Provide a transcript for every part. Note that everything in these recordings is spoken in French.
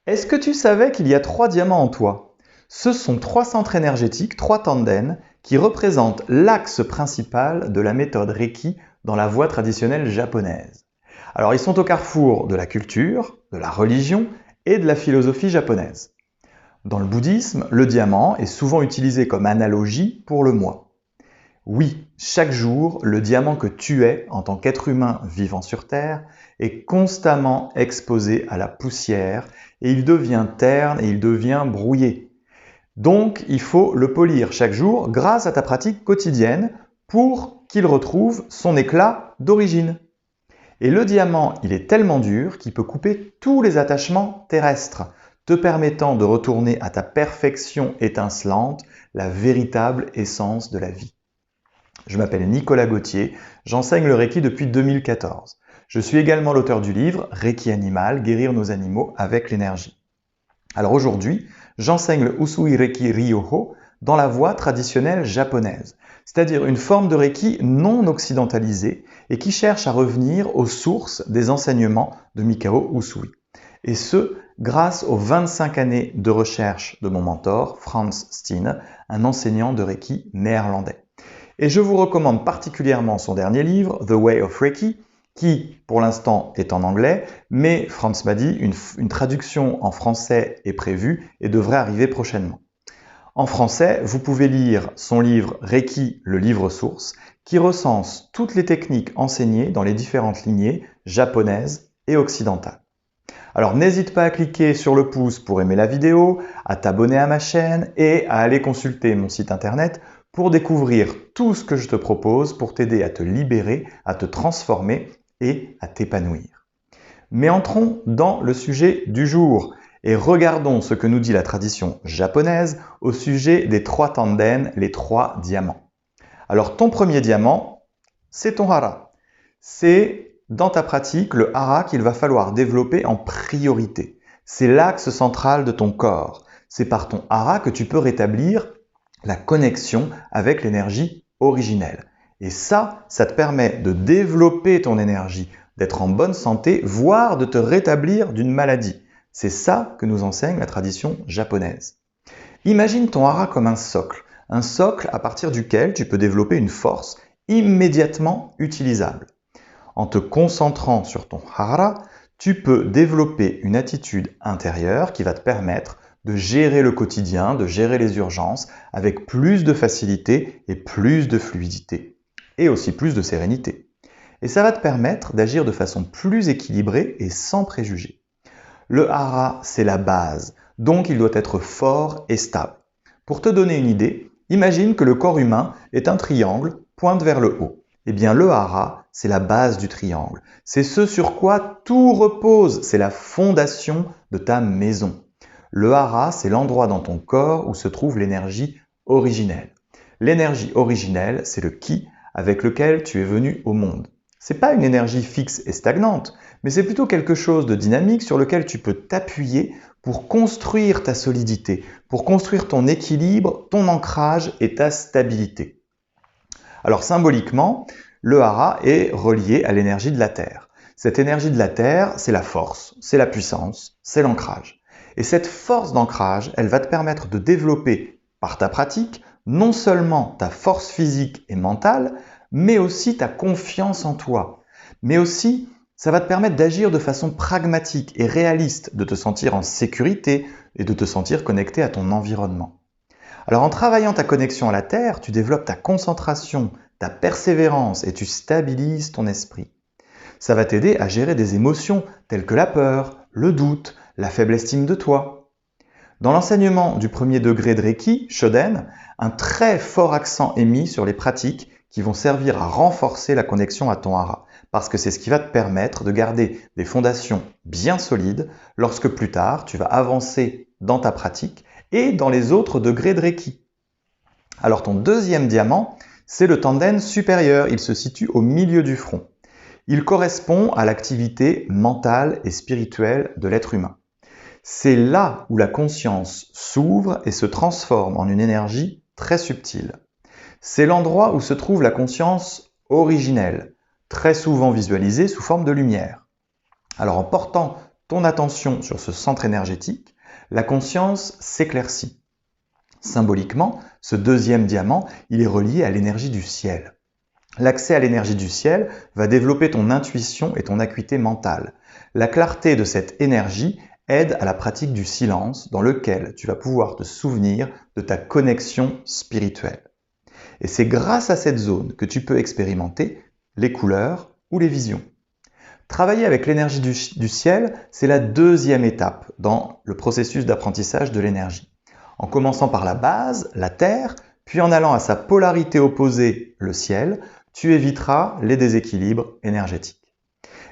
Est-ce que tu savais qu'il y a 3 diamants en toi? Ce sont 3 centres énergétiques, 3 tanden, qui représentent l'axe principal de la méthode Reiki dans la voie traditionnelle japonaise. Alors ils sont au carrefour de la culture, de la religion et de la philosophie japonaise. Dans le bouddhisme, le diamant est souvent utilisé comme analogie pour le moi. Oui, chaque jour, le diamant que tu es en tant qu'être humain vivant sur Terre est constamment exposé à la poussière et il devient terne et il devient brouillé. Donc, il faut le polir chaque jour grâce à ta pratique quotidienne pour qu'il retrouve son éclat d'origine. Et le diamant, il est tellement dur qu'il peut couper tous les attachements terrestres, te permettant de retourner à ta perfection étincelante, la véritable essence de la vie. Je m'appelle Nicolas Gauthier, j'enseigne le Reiki depuis 2014. Je suis également l'auteur du livre Reiki Animal, guérir nos animaux avec l'énergie. Alors aujourd'hui, j'enseigne le Usui Reiki Ryoho dans la voie traditionnelle japonaise, c'est-à-dire une forme de Reiki non occidentalisée et qui cherche à revenir aux sources des enseignements de Mikao Usui. Et ce, grâce aux 25 années de recherche de mon mentor, Frans Steen, un enseignant de Reiki néerlandais. Et je vous recommande particulièrement son dernier livre, The Way of Reiki, qui pour l'instant est en anglais, mais Frans m'a dit une traduction en français est prévue et devrait arriver prochainement. En français, vous pouvez lire son livre Reiki, le livre source, qui recense toutes les techniques enseignées dans les différentes lignées japonaises et occidentales. Alors n'hésite pas à cliquer sur le pouce pour aimer la vidéo, à t'abonner à ma chaîne et à aller consulter mon site internet pour découvrir tout ce que je te propose pour t'aider à te libérer, à te transformer et à t'épanouir. Mais entrons dans le sujet du jour et regardons ce que nous dit la tradition japonaise au sujet des 3 tanden, les 3 diamants. Alors ton premier diamant, c'est ton hara. C'est dans ta pratique le hara qu'il va falloir développer en priorité. C'est l'axe central de ton corps. C'est par ton hara que tu peux rétablir la connexion avec l'énergie originelle. Et ça te permet de développer ton énergie, d'être en bonne santé, voire de te rétablir d'une maladie. C'est ça que nous enseigne la tradition japonaise. Imagine ton hara comme un socle à partir duquel tu peux développer une force immédiatement utilisable. En te concentrant sur ton hara, tu peux développer une attitude intérieure qui va te permettre de gérer le quotidien, de gérer les urgences avec plus de facilité et plus de fluidité. Et aussi plus de sérénité. Et ça va te permettre d'agir de façon plus équilibrée et sans préjugés. Le hara, c'est la base, donc il doit être fort et stable. Pour te donner une idée, imagine que le corps humain est un triangle, pointe vers le haut. Eh bien le hara, c'est la base du triangle. C'est ce sur quoi tout repose, c'est la fondation de ta maison. Le hara, c'est l'endroit dans ton corps où se trouve l'énergie originelle. L'énergie originelle, c'est le ki avec lequel tu es venu au monde. Ce n'est pas une énergie fixe et stagnante, mais c'est plutôt quelque chose de dynamique sur lequel tu peux t'appuyer pour construire ta solidité, pour construire ton équilibre, ton ancrage et ta stabilité. Alors symboliquement, le hara est relié à l'énergie de la Terre. Cette énergie de la Terre, c'est la force, c'est la puissance, c'est l'ancrage. Et cette force d'ancrage, elle va te permettre de développer par ta pratique non seulement ta force physique et mentale, mais aussi ta confiance en toi. Mais aussi, ça va te permettre d'agir de façon pragmatique et réaliste, de te sentir en sécurité et de te sentir connecté à ton environnement. Alors en travaillant ta connexion à la Terre, tu développes ta concentration, ta persévérance et tu stabilises ton esprit. Ça va t'aider à gérer des émotions telles que la peur, le doute, la faible estime de toi. Dans l'enseignement du premier degré de Reiki, Shoden, un très fort accent est mis sur les pratiques qui vont servir à renforcer la connexion à ton hara, parce que c'est ce qui va te permettre de garder des fondations bien solides lorsque plus tard tu vas avancer dans ta pratique et dans les autres degrés de Reiki. Alors ton deuxième diamant, c'est le tanden supérieur, il se situe au milieu du front. Il correspond à l'activité mentale et spirituelle de l'être humain. C'est là où la conscience s'ouvre et se transforme en une énergie très subtile. C'est l'endroit où se trouve la conscience originelle, très souvent visualisée sous forme de lumière. Alors en portant ton attention sur ce centre énergétique, la conscience s'éclaircit. Symboliquement, ce deuxième diamant, il est relié à l'énergie du ciel. L'accès à l'énergie du ciel va développer ton intuition et ton acuité mentale. La clarté de cette énergie aide à la pratique du silence dans lequel tu vas pouvoir te souvenir de ta connexion spirituelle. Et c'est grâce à cette zone que tu peux expérimenter les couleurs ou les visions. Travailler avec l'énergie du ciel, c'est la deuxième étape dans le processus d'apprentissage de l'énergie. En commençant par la base, la terre, puis en allant à sa polarité opposée, le ciel, tu éviteras les déséquilibres énergétiques.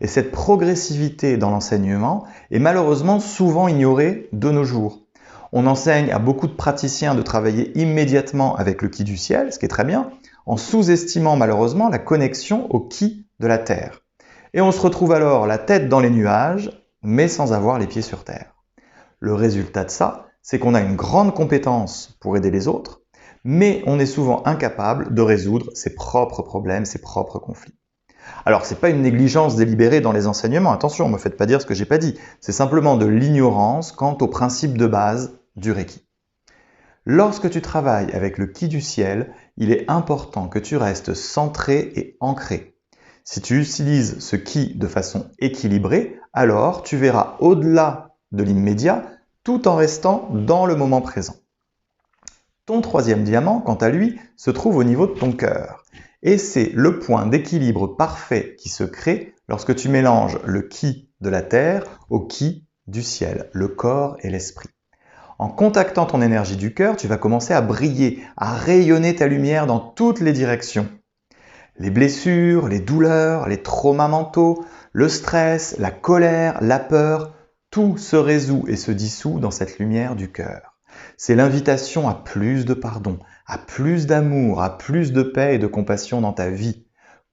Et cette progressivité dans l'enseignement est malheureusement souvent ignorée de nos jours. On enseigne à beaucoup de praticiens de travailler immédiatement avec le ki du ciel, ce qui est très bien, en sous-estimant malheureusement la connexion au ki de la terre. Et on se retrouve alors la tête dans les nuages, mais sans avoir les pieds sur terre. Le résultat de ça, c'est qu'on a une grande compétence pour aider les autres, mais on est souvent incapable de résoudre ses propres problèmes, ses propres conflits. Alors, ce n'est pas une négligence délibérée dans les enseignements, attention, ne me faites pas dire ce que je n'ai pas dit, c'est simplement de l'ignorance quant aux principes de base du Reiki. Lorsque tu travailles avec le ki du ciel, il est important que tu restes centré et ancré. Si tu utilises ce ki de façon équilibrée, alors tu verras au-delà de l'immédiat tout en restant dans le moment présent. Ton troisième diamant, quant à lui, se trouve au niveau de ton cœur. Et c'est le point d'équilibre parfait qui se crée lorsque tu mélanges le ki de la terre au ki du ciel, le corps et l'esprit. En contactant ton énergie du cœur, tu vas commencer à briller, à rayonner ta lumière dans toutes les directions. Les blessures, les douleurs, les traumas mentaux, le stress, la colère, la peur, tout se résout et se dissout dans cette lumière du cœur. C'est l'invitation à plus de pardon, à plus d'amour, à plus de paix et de compassion dans ta vie.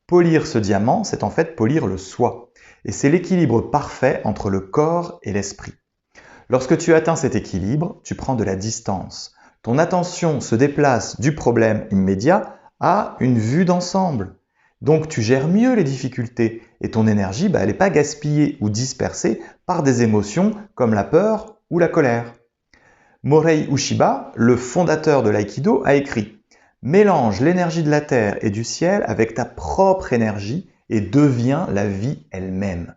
Polir ce diamant, c'est en fait polir le soi. Et c'est l'équilibre parfait entre le corps et l'esprit. Lorsque tu atteins cet équilibre, tu prends de la distance. Ton attention se déplace du problème immédiat à une vue d'ensemble. Donc tu gères mieux les difficultés et ton énergie, elle n'est pas gaspillée ou dispersée par des émotions comme la peur ou la colère. Morei Ueshiba, le fondateur de l'aïkido, a écrit « Mélange l'énergie de la terre et du ciel avec ta propre énergie et deviens la vie elle-même.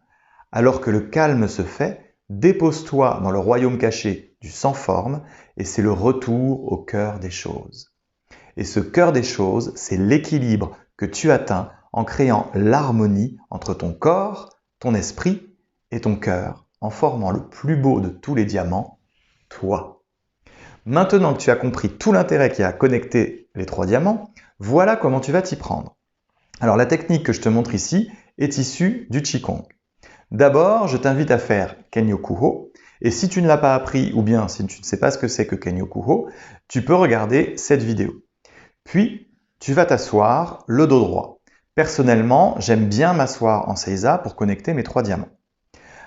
Alors que le calme se fait, dépose-toi dans le royaume caché du sans-forme et c'est le retour au cœur des choses. » Et ce cœur des choses, c'est l'équilibre que tu atteins en créant l'harmonie entre ton corps, ton esprit et ton cœur, en formant le plus beau de tous les diamants, toi. Maintenant que tu as compris tout l'intérêt qu'il y a à connecter les trois diamants, voilà comment tu vas t'y prendre. Alors la technique que je te montre ici est issue du Qigong. D'abord, je t'invite à faire Kenyoku-ho, et si tu ne l'as pas appris ou bien si tu ne sais pas ce que c'est que Kenyoku-ho, tu peux regarder cette vidéo. Puis, tu vas t'asseoir le dos droit. Personnellement, j'aime bien m'asseoir en seiza pour connecter mes trois diamants.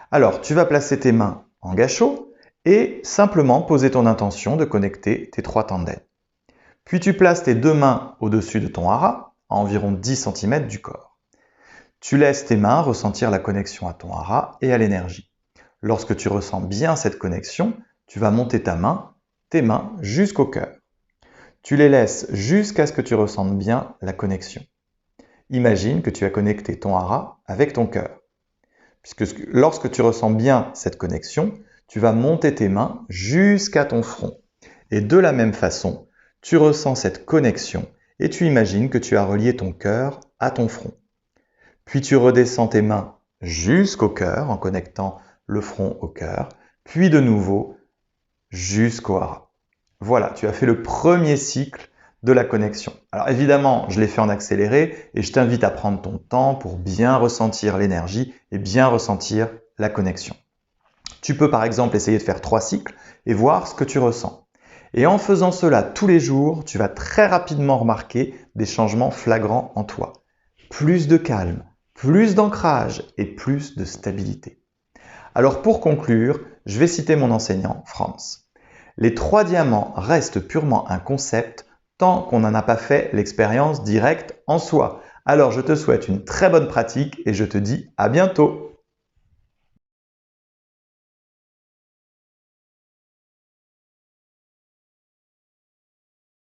Alors, tu vas placer tes mains en gassho et simplement poser ton intention de connecter tes trois tanden. Puis tu places tes deux mains au-dessus de ton hara, à environ 10 cm du corps. Tu laisses tes mains ressentir la connexion à ton hara et à l'énergie. Lorsque tu ressens bien cette connexion, tu vas monter tes mains jusqu'au cœur. Tu les laisses jusqu'à ce que tu ressentes bien la connexion. Imagine que tu as connecté ton hara avec ton cœur. Puisque lorsque tu ressens bien cette connexion, tu vas monter tes mains jusqu'à ton front. Et de la même façon, tu ressens cette connexion et tu imagines que tu as relié ton cœur à ton front. Puis tu redescends tes mains jusqu'au cœur en connectant le front au cœur, puis de nouveau jusqu'au hara. Voilà, tu as fait le premier cycle de la connexion. Alors évidemment, je l'ai fait en accéléré et je t'invite à prendre ton temps pour bien ressentir l'énergie et bien ressentir la connexion. Tu peux par exemple essayer de faire 3 cycles et voir ce que tu ressens. Et en faisant cela tous les jours, tu vas très rapidement remarquer des changements flagrants en toi. Plus de calme, plus d'ancrage et plus de stabilité. Alors pour conclure, je vais citer mon enseignant, Franz. Les 3 diamants restent purement un concept tant qu'on n'en a pas fait l'expérience directe en soi. Alors je te souhaite une très bonne pratique et je te dis à bientôt.